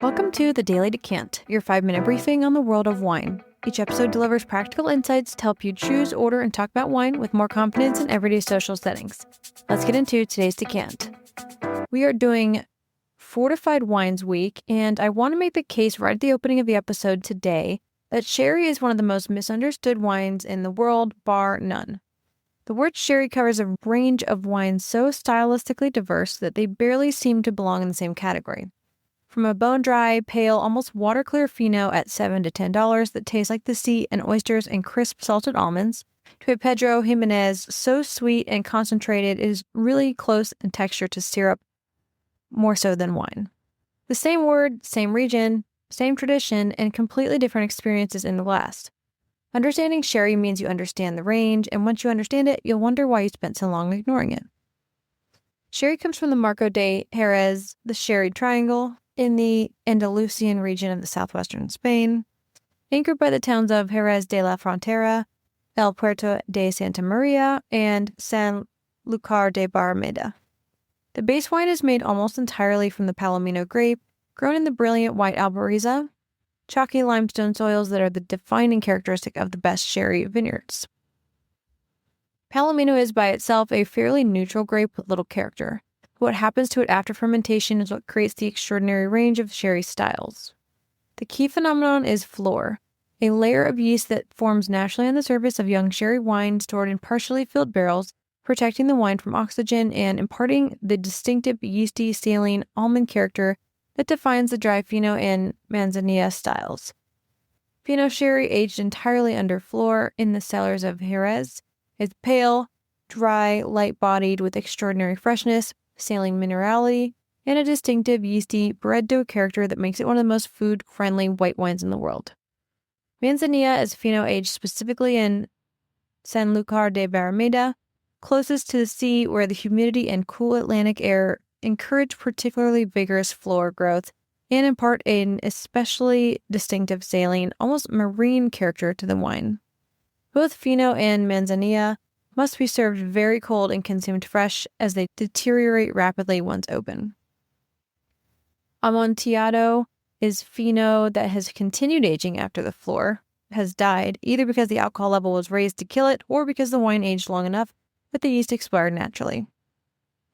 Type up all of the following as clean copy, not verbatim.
Welcome to the Daily Decant, your 5-minute briefing on the world of wine. Each episode delivers practical insights to help you choose, order, and talk about wine with more confidence in everyday social settings. Let's get into today's decant. We are doing Fortified Wines Week, and I want to make the case right at the opening of the episode today that sherry is one of the most misunderstood wines in the world, bar none. The word sherry covers a range of wines so stylistically diverse that they barely seem to belong in the same category. From a bone-dry, pale, almost water-clear Fino at $7 to $10 that tastes like the sea and oysters and crisp salted almonds, to a Pedro Ximénez so sweet and concentrated it is really close in texture to syrup, more so than wine. The same word, same region, same tradition, and completely different experiences in the glass. Understanding sherry means you understand the range, and once you understand it, you'll wonder why you spent so long ignoring it. Sherry comes from the Marco de Jerez, the Sherry Triangle, in the Andalusian region of the southwestern Spain, anchored by the towns of Jerez de la Frontera, El Puerto de Santa Maria, and Sanlúcar de Barrameda. The base wine is made almost entirely from the Palomino grape, grown in the brilliant white Albariza, chalky limestone soils that are the defining characteristic of the best sherry vineyards. Palomino is by itself a fairly neutral grape with little character. What happens to it after fermentation is what creates the extraordinary range of sherry styles. The key phenomenon is flor, a layer of yeast that forms naturally on the surface of young sherry wine stored in partially filled barrels, protecting the wine from oxygen and imparting the distinctive yeasty, saline, almond character that defines the dry Fino and Manzanilla styles. Fino sherry, aged entirely under flor in the cellars of Jerez, is pale, dry, light-bodied with extraordinary freshness, saline minerality, and a distinctive yeasty bread dough character that makes it one of the most food-friendly white wines in the world. Manzanilla is Fino aged specifically in Sanlúcar de Barrameda, closest to the sea where the humidity and cool Atlantic air encourage particularly vigorous flor growth and impart an especially distinctive saline, almost marine character to the wine. Both Fino and Manzanilla must be served very cold and consumed fresh as they deteriorate rapidly once open. Amontillado is Fino that has continued aging after the flor has died, either because the alcohol level was raised to kill it or because the wine aged long enough that the yeast expired naturally.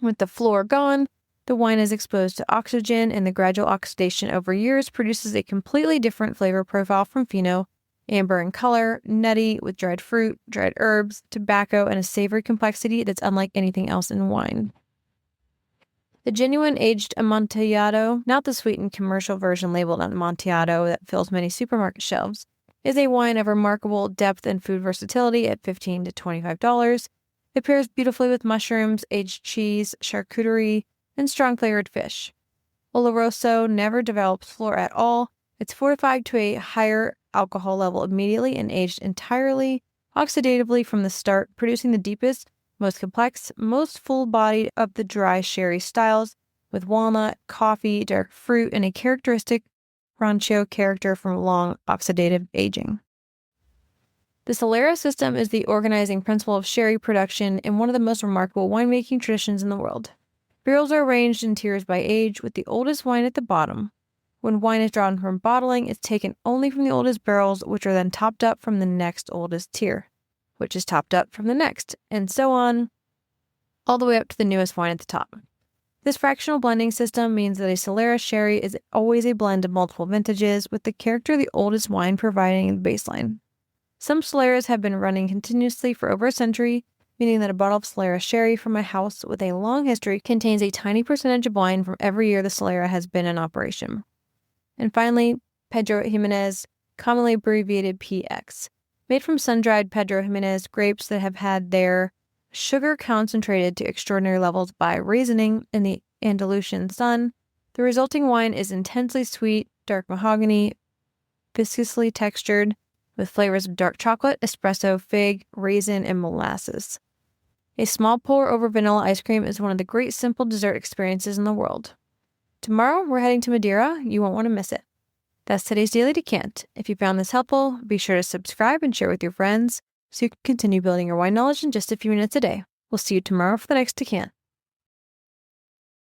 With the flor gone, the wine is exposed to oxygen, and the gradual oxidation over years produces a completely different flavor profile from Fino, amber in color, nutty with dried fruit, dried herbs, tobacco, and a savory complexity that's unlike anything else in wine. The genuine aged Amontillado, not the sweetened commercial version labeled Amontillado that fills many supermarket shelves, is a wine of remarkable depth and food versatility at $15 to $25. It pairs beautifully with mushrooms, aged cheese, charcuterie, and strong flavored fish. Oloroso never develops flor at all. It's fortified to a higher alcohol level immediately and aged entirely oxidatively from the start, producing the deepest, most complex, most full-bodied of the dry sherry styles, with walnut, coffee, dark fruit, and a characteristic rancio character from long oxidative aging. The solera system is the organizing principle of sherry production and one of the most remarkable winemaking traditions in the world. Barrels are arranged in tiers by age, with the oldest wine at the bottom. When wine is drawn from bottling, it's taken only from the oldest barrels, which are then topped up from the next oldest tier, which is topped up from the next, and so on, all the way up to the newest wine at the top. This fractional blending system means that a solera sherry is always a blend of multiple vintages, with the character of the oldest wine providing the baseline. Some soleras have been running continuously for over a century, meaning that a bottle of solera sherry from a house with a long history contains a tiny percentage of wine from every year the solera has been in operation. And finally, Pedro Ximénez, commonly abbreviated PX, made from sun-dried Pedro Ximénez grapes that have had their sugar concentrated to extraordinary levels by raisoning in the Andalusian sun. The resulting wine is intensely sweet, dark mahogany, viscously textured, with flavors of dark chocolate, espresso, fig, raisin, and molasses. A small pour over vanilla ice cream is one of the great simple dessert experiences in the world. Tomorrow, we're heading to Madeira. You won't want to miss it. That's today's Daily Decant. If you found this helpful, be sure to subscribe and share with your friends so you can continue building your wine knowledge in just a few minutes a day. We'll see you tomorrow for the next Decant.